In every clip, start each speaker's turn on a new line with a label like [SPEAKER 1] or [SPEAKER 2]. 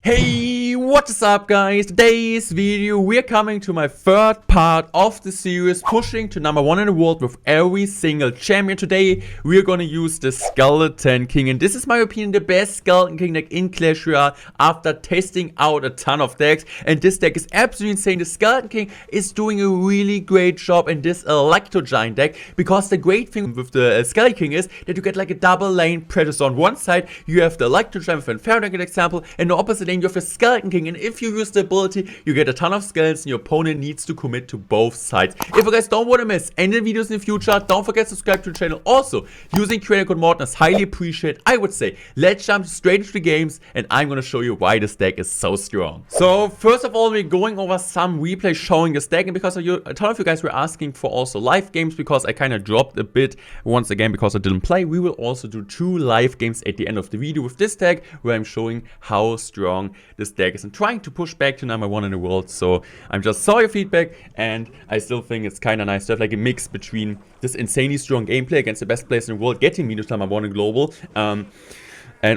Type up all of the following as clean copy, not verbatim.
[SPEAKER 1] Hey, what's up guys? Today's video we're coming to my third part of the series pushing to number 1 in the world with every single champion. Today we're gonna use the Skeleton King, and this is my opinion the best Skeleton King deck in Clash Royale after testing out a ton of decks, and this deck is absolutely insane. The Skeleton King is doing a really great job in this Electro Giant deck, because the great thing with the Skeleton King is that you get like a double lane Predator. On one side you have the Electro Giant with an Inferno, an example, and the opposite lane you have a Skeleton King, and if you use the ability you get a ton of skeletons and your opponent needs to commit to both sides. If you guys don't want to miss any videos in the future, don't forget to subscribe to the channel. Also, using creator code Morten is highly appreciated. I would say let's jump straight into the games, and I'm going to show you why this deck is so strong. So first of all, we're going over some replays showing this deck, and because a ton of you guys were asking for also live games, because I kind of dropped a bit once again because I didn't play, we will also do 2 live games at the end of the video with this deck, where I'm showing how strong this deck is and trying to push back to number 1 in the world. So I'm just saw your feedback, and I still think it's kind of nice to have like a mix between this insanely strong gameplay against the best players in the world, getting me to number 1 in global, and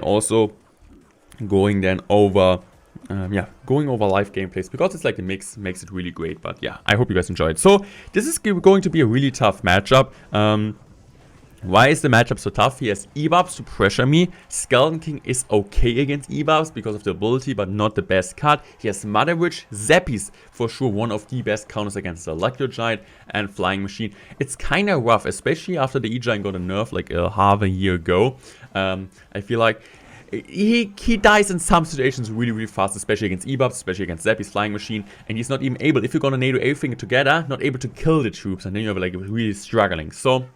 [SPEAKER 1] also going then over going over live gameplays, because it's like a mix, makes it really great. But yeah, I hope you guys enjoyed. So this is going to be a really tough matchup. Why is the matchup so tough? He has E-buffs to pressure me. Skeleton King is okay against E-buffs because of the ability, but not the best card. He has Mother Witch, Zappies, for sure one of the best counters against the Electro Giant, and Flying Machine. It's kind of rough, especially after the E-Giant got a nerf like half a year ago. I feel like he dies in some situations really fast, especially against E-buffs, especially against Zappies, Flying Machine, and he's not even able, if you're gonna NATO everything together, not able to kill the troops, and then you're like really struggling. So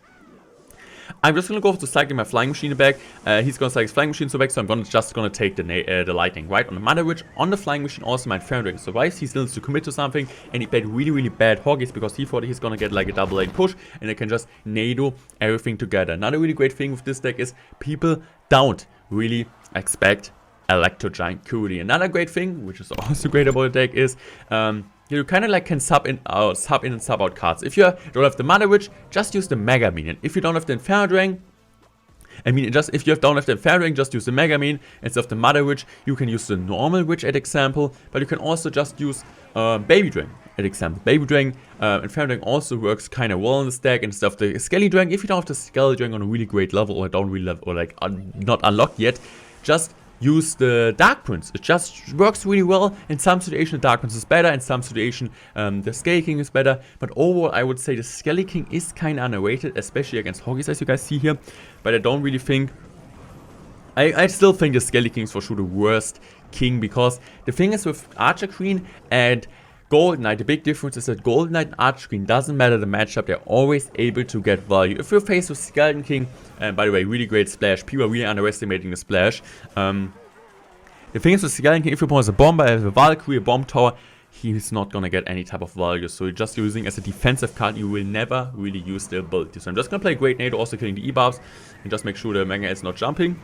[SPEAKER 1] I'm just gonna go to cycling my Flying Machine back. He's gonna cycle his Flying Machine back, so I'm just gonna take the Lightning, right? On the Mother Witch, on the Flying Machine, also my Inferno. So why he still needs to commit to something, and he played really bad Hoggies, because he thought he's gonna get like a double lane push, and they can just NATO everything together. Another really great thing with this deck is people don't really expect Electro Giant currently. Another great thing, which is also great about the deck, is you kind of like can sub in and sub out cards. If you don't have the Mother Witch, just use the Mega Minion. If you don't have the Inferno Dragon, if you don't have the Inferno Dragon, just use the Mega Minion instead of the Mother Witch. You can use the normal Witch at example, but you can also just use Baby Dragon at example. Baby Dragon, Inferno Dragon also works kind of well in this deck instead of the Skelly Dragon. If you don't have the Skelly Dragon on a really great level, or don't really level, or like not unlocked yet, just use the Dark Prince. It just works really well. In some situations the Dark Prince is better, in some situations the Skelly King is better, but overall I would say the Skelly King is kind of underrated, especially against Hoggies, as you guys see here. But I don't really think, I still think the Skelly King is for sure the worst king, because the thing is with Archer Queen and Golden Knight, the big difference is that Golden Knight and Archer Queen, doesn't matter the matchup, they're always able to get value. If you're faced with Skeleton King, and by the way, really great splash, people are really underestimating the splash. The thing is with Skeleton King, if your opponent has a bomber, has a Valkyrie, a bomb tower, he's not gonna get any type of value. So you're just using as a defensive card, you will never really use the ability. So I'm just gonna play Great NATO, also killing the E-buffs, and just make sure the Mega is not jumping.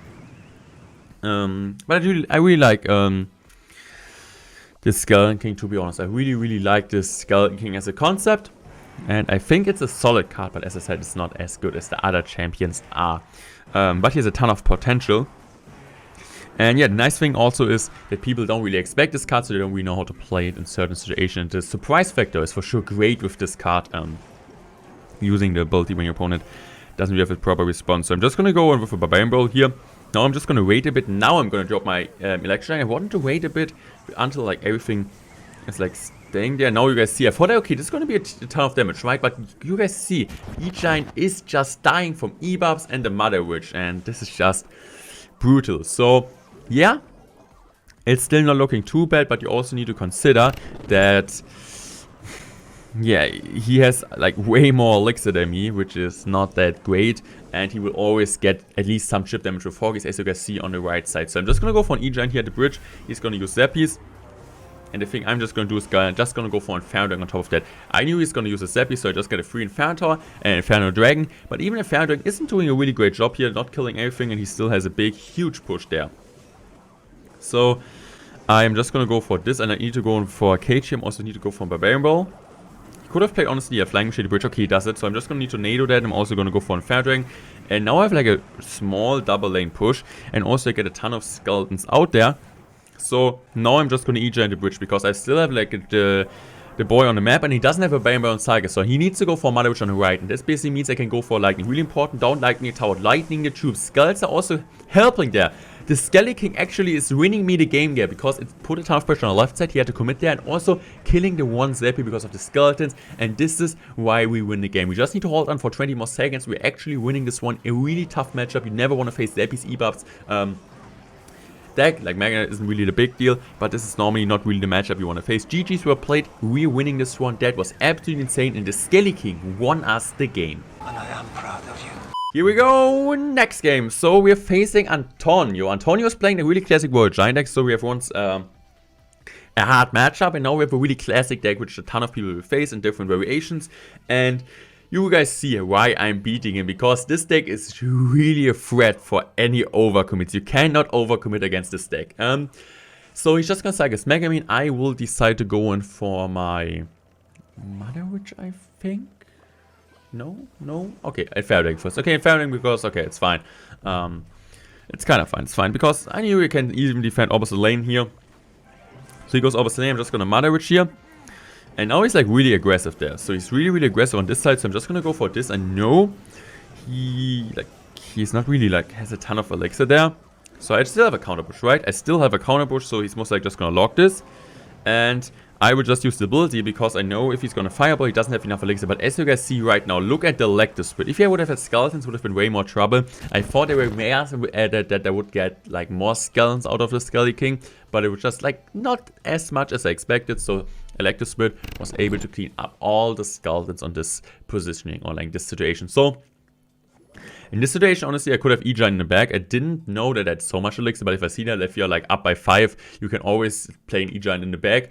[SPEAKER 1] But I really like this Skeleton King, to be honest. I really like this Skeleton King as a concept, and I think it's a solid card, but as I said, it's not as good as the other champions are. But he has a ton of potential. And yeah, the nice thing also is that people don't really expect this card, so they don't really know how to play it in certain situations. The surprise factor is for sure great with this card, using the ability when your opponent doesn't really have a proper response. So I'm just gonna go in with a Barbarian Brawl here. Now I'm just gonna wait a bit. Now I'm gonna drop my Electro. I wanted to wait a bit until like everything is like staying there. Now you guys see, I thought, okay, this is gonna be a ton of damage, right? But you guys see, E-Giant is just dying from E-buffs and the Mother Witch, and this is just brutal. So yeah, it's still not looking too bad, but you also need to consider that, yeah, he has like way more elixir than me, which is not that great, and he will always get at least some chip damage with Hoggies, as you guys see on the right side. So I'm just gonna go for an E-Giant here at the bridge. He's gonna use Zappies, and the thing I'm just gonna do is just gonna go for an Inferno Dragon on top of that. I knew he's gonna use a Zappies, so I just get a free Inferno Tower and Inferno Dragon. But even Inferno Dragon isn't doing a really great job here, not killing everything, and he still has a big, huge push there. So I'm just gonna go for this, and I need to go for a Cage here. I also need to go for a Barbarian Brawl. Could have played, honestly, a Flying Machine bridge. Okay, he does it. So I'm just going to need to NATO that. I'm also going to go for a Inferno Dragon. And now I have like a small double lane push. And also I get a ton of skeletons out there. So now I'm just gonna E-giant the bridge because I still have like the boy on the map and he doesn't have a Bamber on Cycle. So he needs to go for Mother Witch on the right. And this basically means I can go for Lightning. Really important, don't Lightning the tower. Lightning the troops. Skulls are also helping there. The Skelly King actually is winning me the game there because it put a ton of pressure on the left side. He had to commit there and also killing the one Zappy because of the skeletons. And this is why we win the game. We just need to hold on for 20 more seconds. We're actually winning this one. A really tough matchup. You never want to face Zappy's E-buffs. Deck, like Magnet isn't really the big deal, but this is normally not really the matchup you want to face. GG's were played, we're winning this one. That was absolutely insane, and the Skelly King won us the game. And I am proud of you. Here we go, next game. So we're facing Antonio. Antonio is playing a really classic Warrior Giant deck, so we have once a hard matchup, and now we have a really classic deck which a ton of people will face in different variations. And you guys see why I'm beating him, because this deck is really a threat for any overcommits. You cannot overcommit against this deck. So he's just gonna cycle his Megamine. I will decide to go in for my Mother Witch, I think. No? Okay, I fair deck first. Okay, fair deck because, okay, it's fine. It's kind of fine. It's fine because I knew he can even defend opposite lane here. So he goes opposite lane. I'm just gonna Mother Witch here. And now he's like really aggressive there. So he's really aggressive on this side. So I'm just gonna go for this. I know he's not really like has a ton of elixir there. So I still have a counter push, right? I still have a counter push, so he's most likely just gonna lock this. And I will just use the ability because I know if he's gonna fireball, he doesn't have enough elixir. But as you guys see right now, look at the Electus split. If I would have had skeletons, would have been way more trouble. I thought there were mares that I would get like more skeletons out of the Skelly King, but it was just like not as much as I expected. So Electus split was able to clean up all the skeletons on this positioning or like this situation. So in this situation, honestly, I could have E-Giant in the back. I didn't know that that's so much elixir, but if I see that, if you're like up by 5, you can always play an E-Giant in the back.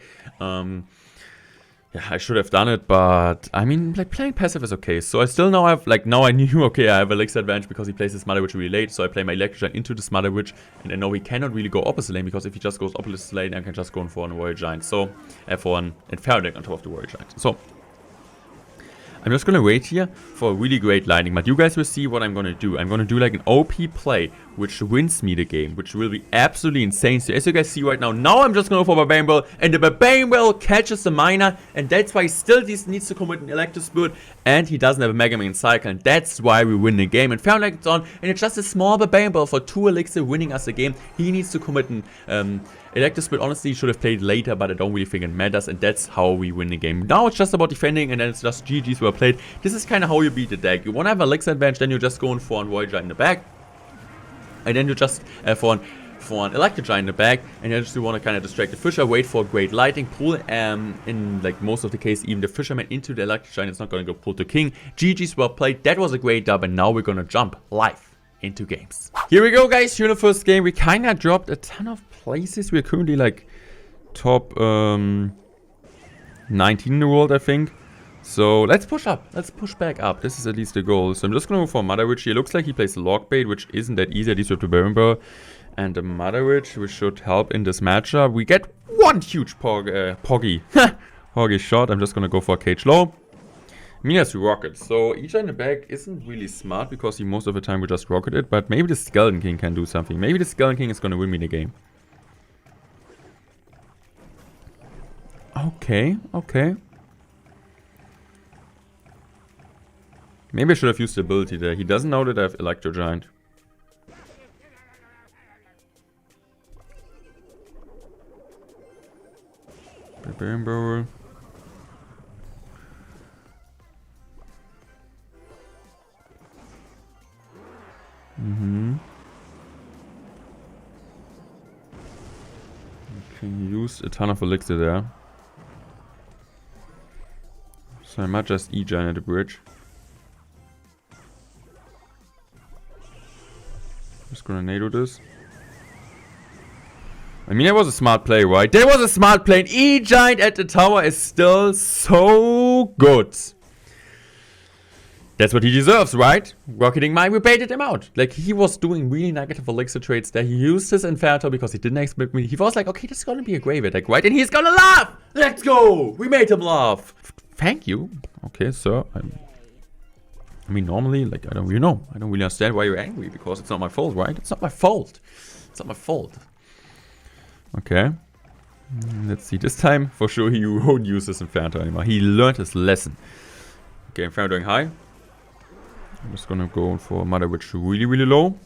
[SPEAKER 1] Yeah, I should have done it, but I mean, like playing passive is okay. So I still now have, like, now I knew, okay, I have elixir advantage because he plays his Mother Witch really late. So I play my Electric Giant into this Mother Witch, and I know he cannot really go opposite lane because if he just goes opposite lane, I can just go in for a Warrior Giant. So for an Inferno deck on top of the Warrior Giant. So I'm just gonna wait here for a really great lightning, but you guys will see what I'm gonna do. I'm gonna do like an OP play, which wins me the game, which will be absolutely insane. So as you guys see right now, I'm just gonna go for Barbarian Bell, and the Barbarian Bell catches the Miner, and that's why he still needs to commit an Electric Split, and he doesn't have a Mega Man cycle, and that's why we win the game. And Fair it's on, and it's just a small Barbarian Bell for 2 elixir winning us the game. He needs to commit an Electric Split. Honestly, he should have played later, but I don't really think it matters, and that's how we win the game. Now it's just about defending, and then it's just GG's were played. This is kind of how you beat the deck. You want to have elixir advantage, then you just go in for an Warrior Giant in the back, and then you just for an Electric Giant in the back, and you just want to kind of distract the Fisher, wait for a great lightning pull. In like most of the case, even the Fisherman into the Electric Giant is not going to go pull to King. GG's well played. That was a great dub, and now we're going to jump live into games. Here we go, guys. Here in the first game, we kind of dropped a ton of places. We're currently like top 19 in the world, I think. So let's push up. Let's push back up. This is at least the goal. So I'm just going to go for Mother Witch here. Looks like he plays the Log Bait, which isn't that easy. At least with the Baron and the Mother Witch, which should help in this matchup. We get one huge Poggy shot. I'm just going to go for Cage Low. Mia's rocket. So each in the back isn't really smart because he most of the time will just rocket it. But maybe the Skeleton King can do something. Maybe the Skeleton King is going to win me the game. Okay. Maybe I should have used the ability there. He doesn't know that I have Electro Giant. Barbarian Barrel. Okay, he used a ton of elixir there. So I might just E-Giant at the bridge. Just gonna NATO this. I mean, that was a smart play, right? That was a smart play. And E-Giant at the tower is still so good. That's what he deserves, right? Rocketing mine, we baited him out. Like, he was doing really negative elixir trades there. He used his Inferno because he didn't expect me. He was like, okay, this is gonna be a grave attack, right? And he's gonna laugh! Let's go! We made him laugh. Thank you. Okay, sir. I mean, normally, like, I don't really know. I don't really understand why you're angry, because it's not my fault, right? It's not my fault. It's not my fault. Okay. Let's see. This time, for sure, he won't use this Inferno anymore. He learned his lesson. Okay, Inferno doing high. I'm just gonna go for Mother Witch really, really low.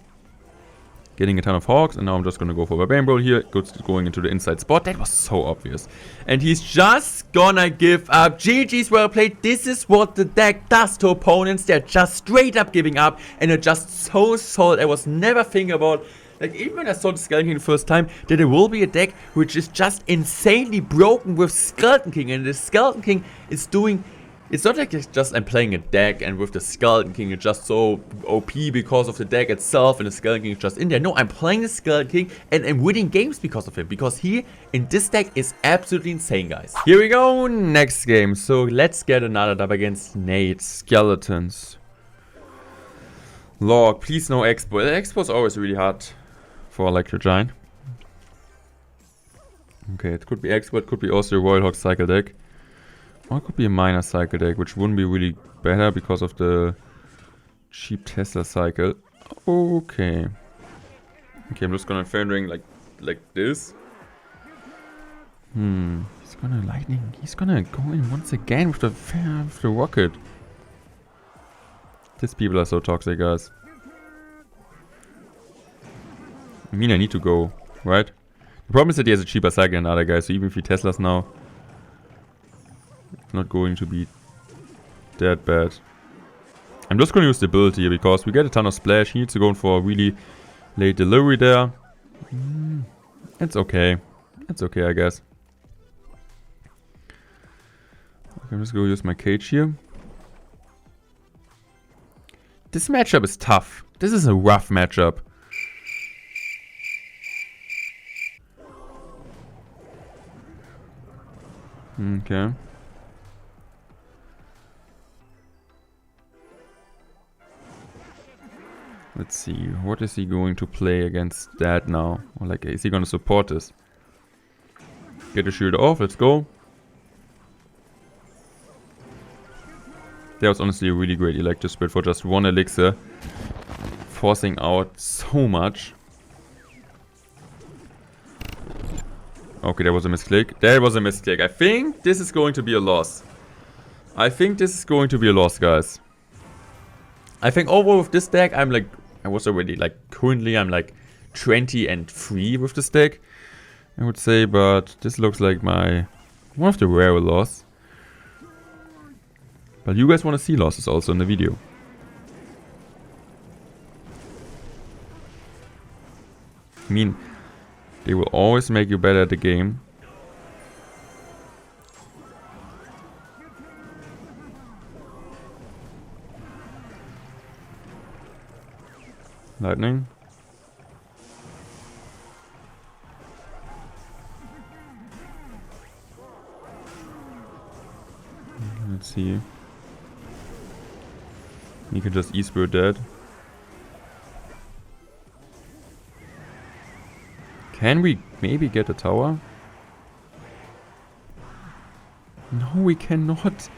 [SPEAKER 1] Getting a ton of Hawks, and now I'm just gonna go for Barbarian Brawl here. Going into the inside spot. That was so obvious. And he's just gonna give up. GG's, well played. This is what the deck does to opponents. They're just straight up giving up, and they're just so solid. I was never thinking about, like, even when I saw the Skeleton King the first time, that there will be a deck which is just insanely broken with Skeleton King. And the Skeleton King is doing... It's not like it's just I'm playing a deck and with the Skeleton King it's just so OP because of the deck itself and the Skeleton King is just in there. No, I'm playing the Skeleton King and I'm winning games because of him. Because he, in this deck, is absolutely insane, guys. Here we go, next game. So let's get another dub against Nate. Skeletons. Log, please no Expo. Expo is always really hard for Electro Giant. Okay, it could be Expo, it could be also a Royal Hawk Cycle deck. Or it could be a minor cycle deck, which wouldn't be really better because of the cheap Tesla cycle. Okay. Okay, I'm just gonna Inferno Ring like this. He's gonna lightning. He's gonna go in once again with the rocket. These people are so toxic, guys. I mean, I need to go, right? The problem is that he has a cheaper cycle than other guys, so even if he Teslas now, not going to be that bad. I'm just going to use the ability here because we get a ton of splash. He needs to go for a really late delivery there. It's okay. It's okay, I guess. Okay, I'm just going to use my cage here. This matchup is tough. This is a rough matchup. Okay. Let's see, what is he going to play against that now? Or like, is he going to support this? Get the shield off, let's go. That was honestly a really great Electro Spirit for just one elixir. Forcing out so much. Okay, that was a misclick. That was a misclick. I think this is going to be a loss. I think this is going to be a loss, guys. I think overall with this deck, I'm like... I was already like, currently I'm like 20-3 with this deck, I would say, but this looks like my one of the rare loss. But you guys want to see losses also in the video. I mean, they will always make you better at the game. Lightning. Let's see. You can just E-Spirit that. Can we maybe get a tower? No, we cannot.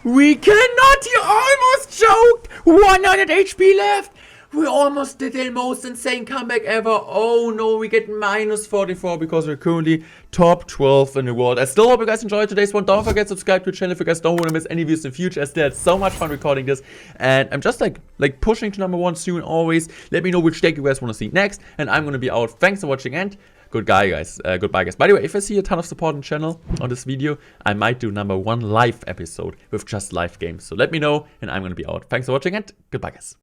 [SPEAKER 1] We cannot! You almost choked! 100 HP left! We almost did the most insane comeback ever. Oh no, we get minus 44 because we're currently top 12 in the world. I still hope you guys enjoyed today's one. Don't forget to subscribe to the channel if you guys don't want to miss any videos in the future. I still had so much fun recording this. And I'm just like pushing to #1 soon always. Let me know which deck you guys want to see next. And I'm going to be out. Thanks for watching and goodbye guys. Goodbye guys. By the way, if I see a ton of support on the channel on this video, I might do #1 live episode with just live games. So let me know and I'm going to be out. Thanks for watching and goodbye guys.